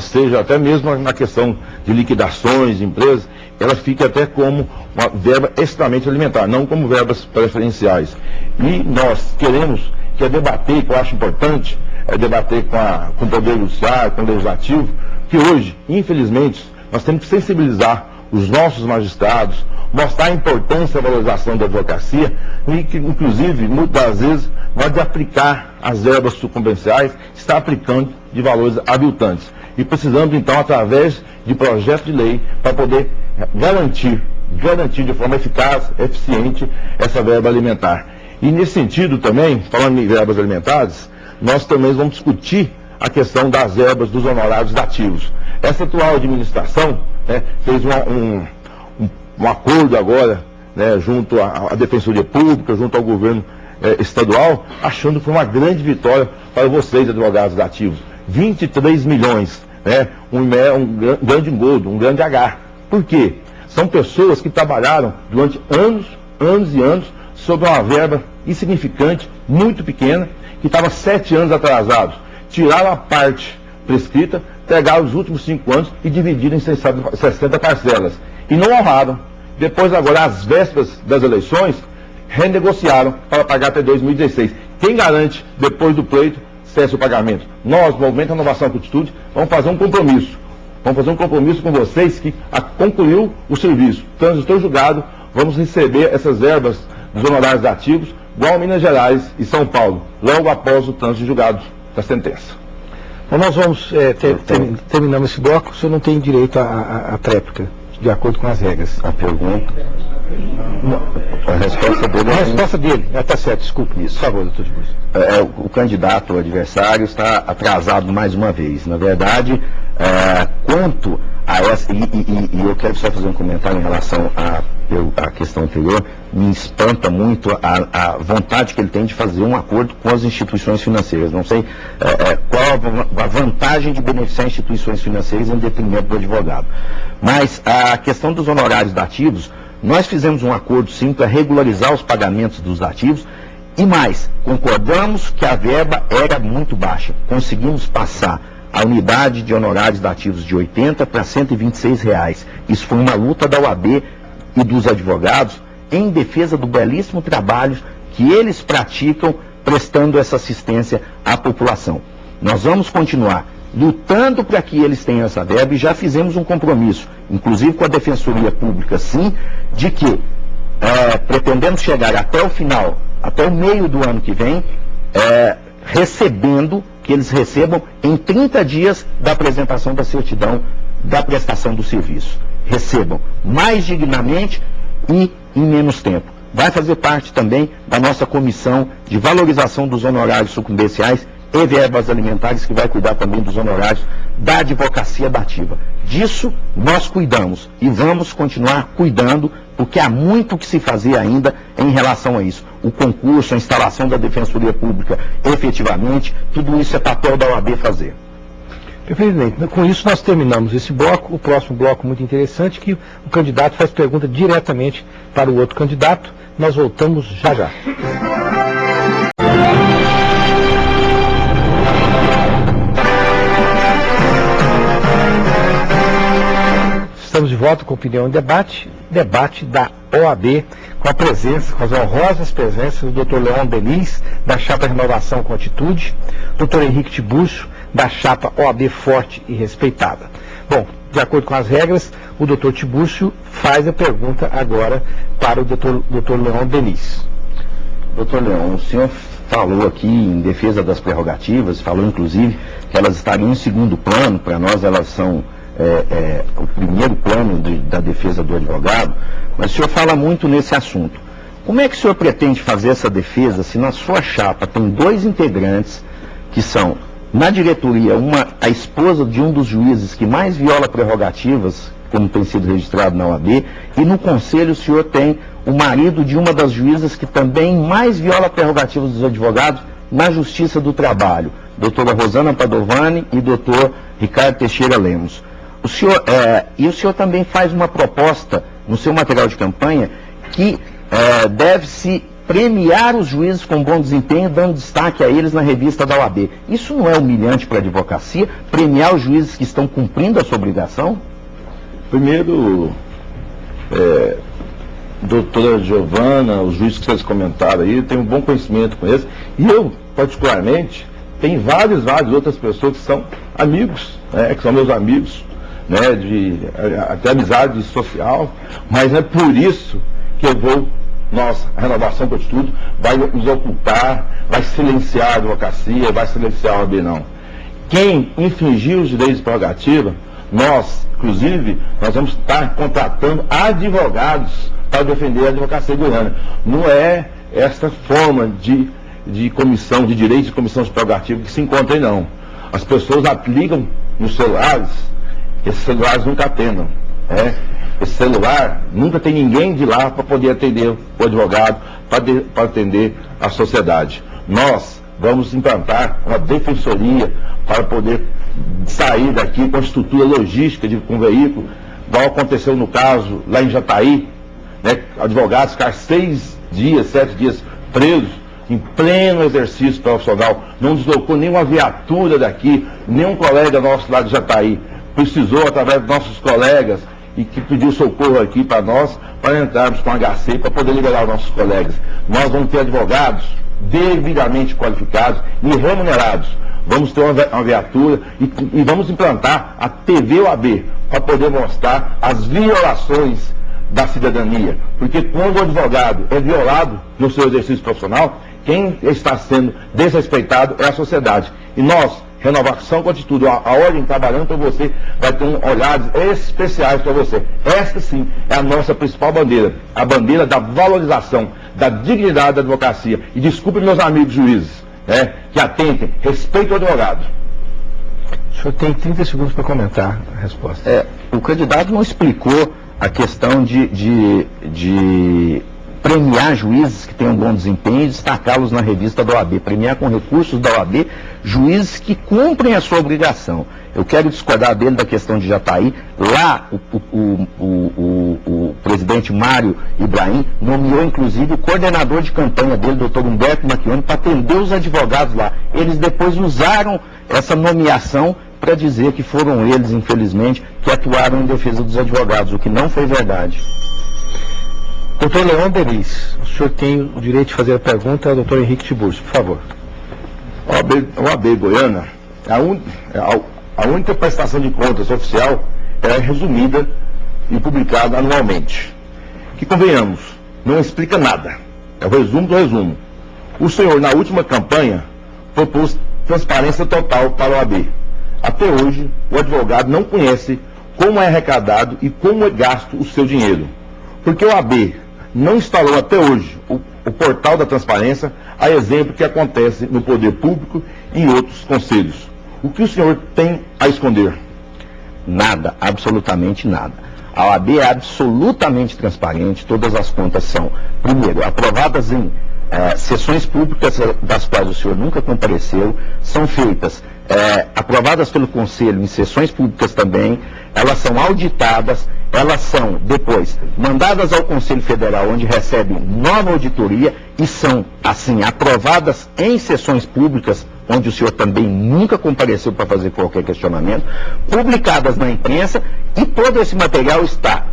seja, até mesmo na questão de liquidações de empresas, ela fique até como uma verba extremamente alimentar, não como verbas preferenciais. E nós queremos debater, que eu acho importante, debater com o Poder Judiciário, com o Legislativo, que hoje, infelizmente, nós temos que sensibilizar os nossos magistrados, mostrar a importância da valorização da advocacia e que, inclusive, muitas vezes, vai de aplicar as verbas sucumbenciais, está aplicando de valores aviltantes. E precisamos, então, através de projeto de lei, para poder garantir de forma eficaz, eficiente, essa verba alimentar. E nesse sentido também, falando em verbas alimentares, nós também vamos discutir a questão das verbas dos honorários dativos. Essa atual administração fez um acordo agora, junto à Defensoria Pública, junto ao governo estadual, achando que foi uma grande vitória para vocês, advogados dativos. 23 milhões, um grande engodo, um grande H. Por quê? São pessoas que trabalharam durante anos e anos, sobre uma verba insignificante, muito pequena, que estava 7 anos atrasado. Tiraram a parte prescrita, pegaram os últimos 5 anos e dividiram em 60 parcelas. E não honraram. Depois, agora, às vésperas das eleições, renegociaram para pagar até 2016. Quem garante, depois do pleito, cesse o pagamento? Nós, Movimento Renovação com Atitude, vamos fazer um compromisso. Vamos fazer um compromisso com vocês que concluiu o serviço, transitou julgado, vamos receber essas verbas dos honorários ativos, igual Minas Gerais e São Paulo, logo após o trânsito julgado da sentença. Então nós vamos, terminamos esse bloco, o senhor não tem direito à tréplica, de acordo com as regras. A pergunta? A resposta dele... A resposta dele, está certo, desculpe. Isso. Por favor, doutor Tiburcio. O candidato, o adversário, está atrasado mais uma vez. Na verdade, quanto a essa... E eu quero só fazer um comentário em relação à questão anterior. Me espanta muito a vontade que ele tem de fazer um acordo com as instituições financeiras. Não sei qual a vantagem de beneficiar instituições financeiras em detrimento do advogado. Mas a questão dos honorários dativos, nós fizemos um acordo sim para regularizar os pagamentos dos dativos e mais, concordamos que a verba era muito baixa. Conseguimos passar a unidade de honorários dativos de R$ 80 para R$ 126. Isso foi uma luta da OAB e dos advogados em defesa do belíssimo trabalho que eles praticam prestando essa assistência à população. Nós vamos continuar lutando para que eles tenham essa verba e já fizemos um compromisso, inclusive com a Defensoria Pública, sim, de que pretendemos chegar até o final, até o meio do ano que vem, que eles recebam em 30 dias da apresentação da certidão da prestação do serviço. Recebam mais dignamente e em menos tempo. Vai fazer parte também da nossa comissão de valorização dos honorários sucumbenciais e verbas alimentares, que vai cuidar também dos honorários da advocacia dativa. Disso nós cuidamos e vamos continuar cuidando, porque há muito que se fazer ainda em relação a isso. O concurso, a instalação da Defensoria Pública, efetivamente, tudo isso é papel da OAB fazer. Perfeitamente. Com isso nós terminamos esse bloco. O próximo bloco muito interessante, que o candidato faz pergunta diretamente para o outro candidato. Nós voltamos já já. Estamos de volta com Opinião em Debate, debate da OAB, com as honrosas presenças do Dr. Leon Denis, da chapa Renovação com Atitude, Dr. Henrique Tiburcio, da chapa OAB Forte e Respeitada. Bom, de acordo com as regras, o Dr. Tiburcio faz a pergunta agora para o Dr. Leon Denis. Doutor Leon, o senhor falou aqui em defesa das prerrogativas, falou inclusive que elas estariam em segundo plano, para nós elas são o primeiro plano da defesa do advogado, mas o senhor fala muito nesse assunto. Como é que o senhor pretende fazer essa defesa se na sua chapa tem 2 integrantes que são, na diretoria, a esposa de um dos juízes que mais viola prerrogativas, como tem sido registrado na OAB, e no conselho o senhor tem o marido de uma das juízas que também mais viola prerrogativas dos advogados na Justiça do Trabalho, doutora Rosana Padovani e doutor Ricardo Teixeira Lemos. O senhor também faz uma proposta no seu material de campanha que deve-se premiar os juízes com bom desempenho, dando destaque a eles na revista da OAB. Isso não é humilhante para a advocacia? Premiar os juízes que estão cumprindo a sua obrigação? Primeiro, doutora Giovana, os juízes que vocês comentaram aí, tenho um bom conhecimento com eles. E eu, particularmente, tenho várias outras pessoas que são amigos, que são meus amigos, até amizade social, mas é por isso que a Renovação com Atitude vai nos ocultar, vai silenciar a advocacia, vai silenciar a OAB, não. Quem infringir os direitos de prerrogativa, nós vamos estar contratando advogados para defender a advocacia goiana. Não é esta forma de comissão de direitos e comissão de prerrogativa que se encontra aí, não. As pessoas ligam nos celulares, esses celulares nunca atendam. Esse celular nunca tem ninguém de lá para poder atender o advogado, para atender a sociedade. Nós vamos implantar uma defensoria para poder sair daqui com a estrutura logística com veículo igual aconteceu no caso lá em Jataí, né, advogados ficaram 6 dias, 7 dias presos, em pleno exercício profissional, não deslocou nenhuma viatura daqui, nenhum colega nosso lá de Jataí precisou, através dos nossos colegas, e que pediu socorro aqui para nós, para entrarmos com HC, para poder liberar os nossos colegas. Nós vamos ter advogados devidamente qualificados e remunerados. Vamos ter uma viatura e vamos implantar a TV OAB, para poder mostrar as violações da cidadania. Porque quando o advogado é violado no seu exercício profissional, quem está sendo desrespeitado é a sociedade. E nós, Renovação Constituinte, a Ordem trabalhando para você, vai ter olhares especiais para você. Esta sim é a nossa principal bandeira, a bandeira da valorização, da dignidade da advocacia. E desculpe meus amigos juízes, né, que atentem, respeitem o advogado. O senhor tem 30 segundos para comentar a resposta. O candidato não explicou a questão de premiar juízes que tenham bom desempenho e destacá-los na revista da OAB, premiar com recursos da OAB juízes que cumprem a sua obrigação. Eu quero discordar dele da questão de Jataí. Lá, o presidente Mário Ibrahim nomeou, inclusive, o coordenador de campanha dele, doutor Humberto Macchione, para atender os advogados lá. Eles depois usaram essa nomeação para dizer que foram eles, infelizmente, que atuaram em defesa dos advogados, o que não foi verdade. Doutor Leon Denis, o senhor tem o direito de fazer a pergunta ao doutor Henrique Tiburcio, por favor. A OAB Goiânia, a única prestação de contas oficial é resumida e publicada anualmente. Que, convenhamos, não explica nada. É o resumo do resumo. O senhor, na última campanha, propôs transparência total para a OAB. Até hoje, o advogado não conhece como é arrecadado e como é gasto o seu dinheiro. Porque a OAB não instalou até hoje o portal da transparência, a exemplo que acontece no poder público e em outros conselhos. O que o senhor tem a esconder? Nada, absolutamente nada. A OAB é absolutamente transparente, todas as contas são, primeiro, aprovadas em sessões públicas das quais o senhor nunca compareceu, são feitas, aprovadas pelo Conselho em sessões públicas também, elas são auditadas, elas são depois mandadas ao Conselho Federal, onde recebem nova auditoria e são, assim, aprovadas em sessões públicas, onde o senhor também nunca compareceu para fazer qualquer questionamento, publicadas na imprensa, e todo esse material está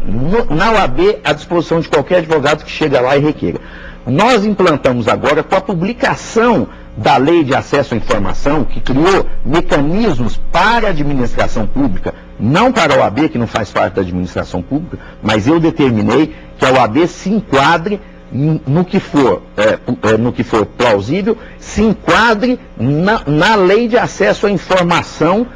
na OAB à disposição de qualquer advogado que chega lá e requeira. Nós implantamos agora, com a publicação da Lei de Acesso à Informação, que criou mecanismos para a administração pública, não para a OAB, que não faz parte da administração pública, mas eu determinei que a OAB se enquadre no que for plausível, se enquadre na Lei de Acesso à Informação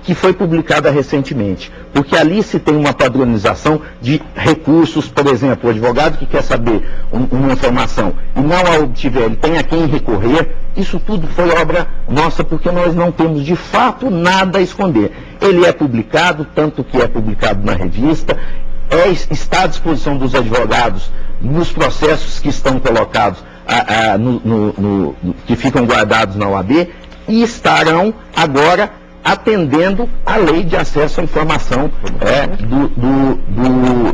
que foi publicada recentemente, porque ali se tem uma padronização de recursos, por exemplo, o advogado que quer saber uma informação e não a obtiver, ele tem a quem recorrer. Isso tudo foi obra nossa, porque nós não temos de fato nada a esconder. Ele é publicado, tanto que é publicado na revista, está à disposição dos advogados nos processos que estão colocados, que ficam guardados na OAB, e estarão agora atendendo a Lei de Acesso à Informação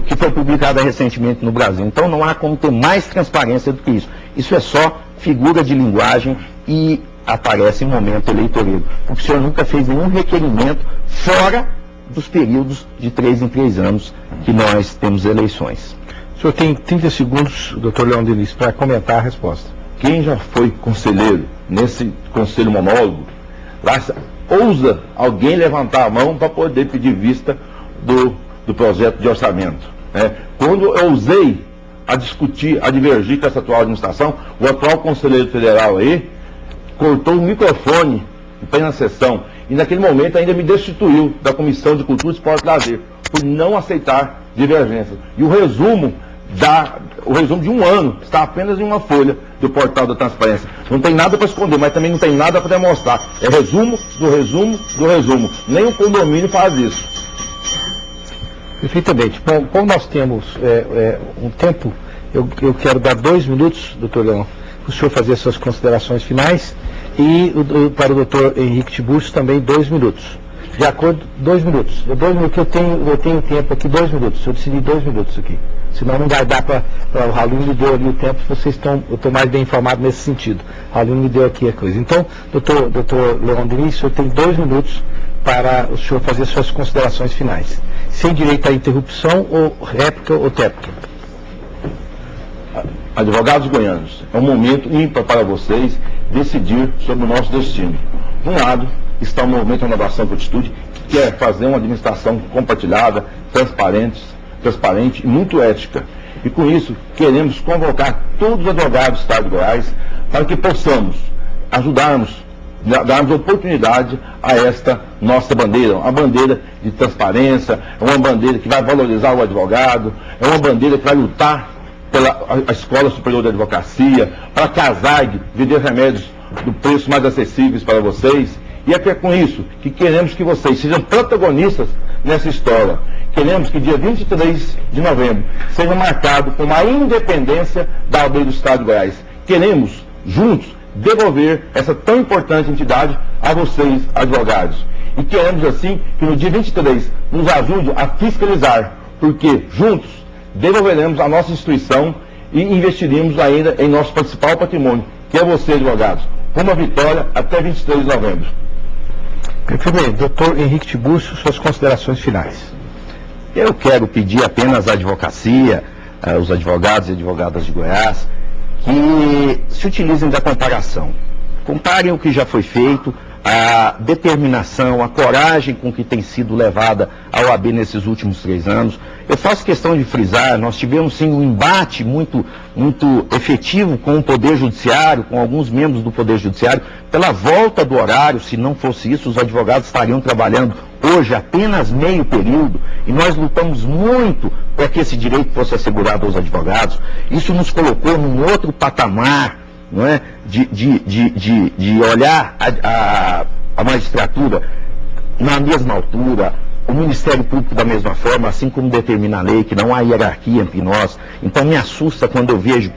que foi publicada recentemente no Brasil. Então não há como ter mais transparência do que isso. Isso é só figura de linguagem e aparece em momento eleitoreiro. Porque o senhor nunca fez nenhum requerimento fora dos períodos de 3 em 3 anos que nós temos eleições. O senhor tem 30 segundos, doutor Leon Denis, para comentar a resposta. Quem já foi conselheiro nesse conselho monólogo, lá ousa alguém levantar a mão para poder pedir vista do projeto de orçamento. Quando eu ousei a discutir, a divergir com essa atual administração, o atual conselheiro federal aí cortou o microfone em plena sessão e naquele momento ainda me destituiu da Comissão de Cultura, Esporte e Lazer por não aceitar divergências. E o resumo de um ano está apenas em uma folha do portal da transparência. Não tem nada para esconder, mas também não tem nada para demonstrar. É resumo do resumo do resumo. Nem o condomínio faz isso. Perfeitamente. Bom, como nós temos um tempo, eu quero dar 2 minutos, doutor Leon, para o senhor fazer suas considerações finais, e para o doutor Henrique Tiburcio também 2 minutos. De acordo, 2 minutos. 2 minutos, que eu tenho tempo aqui, 2 minutos. Eu decidi 2 minutos aqui. Senão não vai dar para... O Raulino me deu ali o tempo, eu estou mais bem informado nesse sentido. O Raulino me deu aqui a coisa. Então, doutor Leon Denis, o senhor tem 2 minutos para o senhor fazer suas considerações finais. Sem direito à interrupção, ou réplica ou tréplica. Advogados goianos, é um momento ímpar para vocês decidir sobre o nosso destino. De um lado, está o Movimento Renovação com Atitude, que quer fazer uma administração compartilhada, transparente e muito ética. E com isso, queremos convocar todos os advogados do Estado de Goiás para que possamos ajudarmos, darmos oportunidade a esta nossa bandeira, uma bandeira de transparência, é uma bandeira que vai valorizar o advogado, é uma bandeira que vai lutar pela a Escola Superior de Advocacia, para que a ZAG vender remédios do preço mais acessíveis para vocês. E é com isso que queremos que vocês sejam protagonistas nessa história. Queremos que dia 23 de novembro seja marcado com a independência da OAB do Estado de Goiás. Queremos, juntos, devolver essa tão importante entidade a vocês, advogados. E queremos, assim, que no dia 23 nos ajude a fiscalizar, porque, juntos, devolveremos a nossa instituição e investiremos ainda em nosso principal patrimônio, que é você, advogados. Uma vitória até 23 de novembro. Perfeito. Doutor Henrique Tiburcio, suas considerações finais. Eu quero pedir apenas à advocacia, aos advogados e advogadas de Goiás, que se utilizem da comparação. Comparem o que já foi feito, a determinação, a coragem com que tem sido levada a OAB nesses últimos 3 anos. Eu faço questão de frisar, nós tivemos sim um embate muito efetivo com o Poder Judiciário, com alguns membros do Poder Judiciário, pela volta do horário. Se não fosse isso, os advogados estariam trabalhando hoje apenas meio período, e nós lutamos muito para que esse direito fosse assegurado aos advogados. Isso nos colocou num outro patamar, não é? De olhar a magistratura na mesma altura, o Ministério Público da mesma forma, assim como determina a lei, que não há hierarquia entre nós. Então me assusta quando eu vejo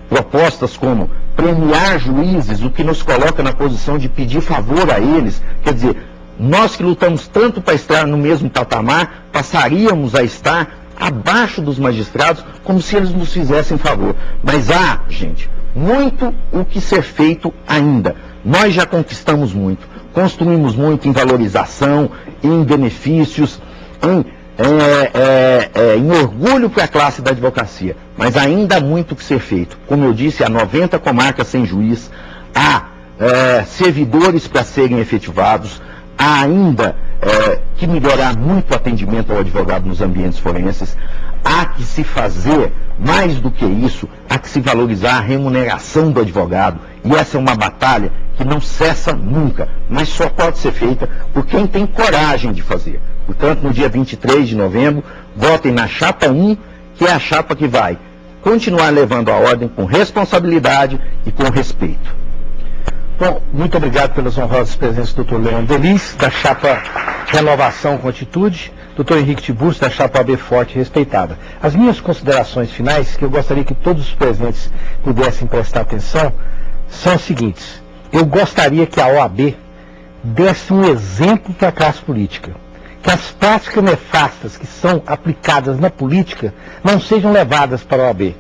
propostas como premiar juízes, o que nos coloca na posição de pedir favor a eles. Quer dizer, nós que lutamos tanto para estar no mesmo patamar, passaríamos a estar abaixo dos magistrados, como se eles nos fizessem favor. Mas há, gente, muito o que ser feito ainda. Nós já conquistamos muito, construímos muito em valorização, em benefícios, em orgulho para a classe da advocacia. Mas ainda há muito o que ser feito. Como eu disse, há 90 comarcas sem juiz, há servidores para serem efetivados, há ainda que melhorar muito o atendimento ao advogado nos ambientes forenses. Há que se fazer, mais do que isso, há que se valorizar a remuneração do advogado. E essa é uma batalha que não cessa nunca, mas só pode ser feita por quem tem coragem de fazer. Portanto, no dia 23 de novembro, votem na chapa 1, que é a chapa que vai continuar levando a ordem com responsabilidade e com respeito. Bom, muito obrigado pelas honrosas presenças do Dr. Leon Denis, da chapa Renovação com Atitude, Dr. Henrique Tiburcio, da chapa OAB Forte e Respeitada. As minhas considerações finais, que eu gostaria que todos os presentes pudessem prestar atenção, são as seguintes. Eu gostaria que a OAB desse um exemplo para a classe política. Que as práticas nefastas que são aplicadas na política não sejam levadas para a OAB.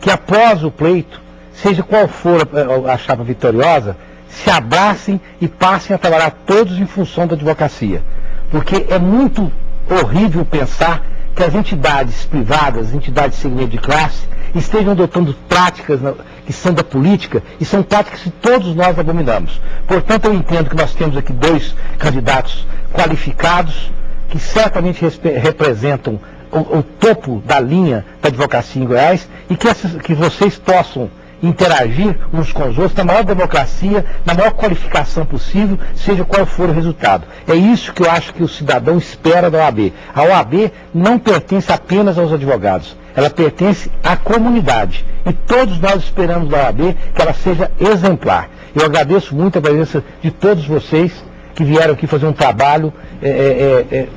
Que após o pleito, seja qual for a chapa vitoriosa, se abracem e passem a trabalhar todos em função da advocacia. Porque é muito horrível pensar que as entidades privadas, entidades de segmento de classe, estejam adotando práticas que são da política e são práticas que todos nós abominamos. Portanto, eu entendo que nós temos aqui 2 candidatos qualificados que certamente representam o topo da linha da advocacia em Goiás e que vocês possam interagir uns com os outros na maior democracia, na maior qualificação possível, seja qual for o resultado. É isso que eu acho que o cidadão espera da OAB. A OAB não pertence apenas aos advogados, ela pertence à comunidade. E todos nós esperamos da OAB que ela seja exemplar. Eu agradeço muito a presença de todos vocês que vieram aqui fazer um trabalho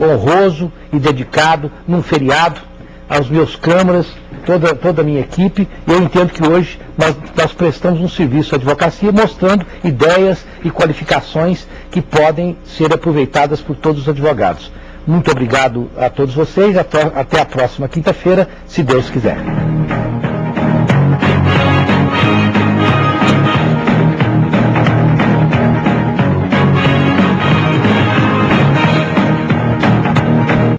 honroso e dedicado num feriado, aos meus câmaras, toda a minha equipe. Eu entendo que hoje nós prestamos um serviço à advocacia, mostrando ideias, e qualificações que podem ser aproveitadas por todos os advogados. Muito obrigado a todos vocês, até a próxima quinta-feira, se Deus quiser.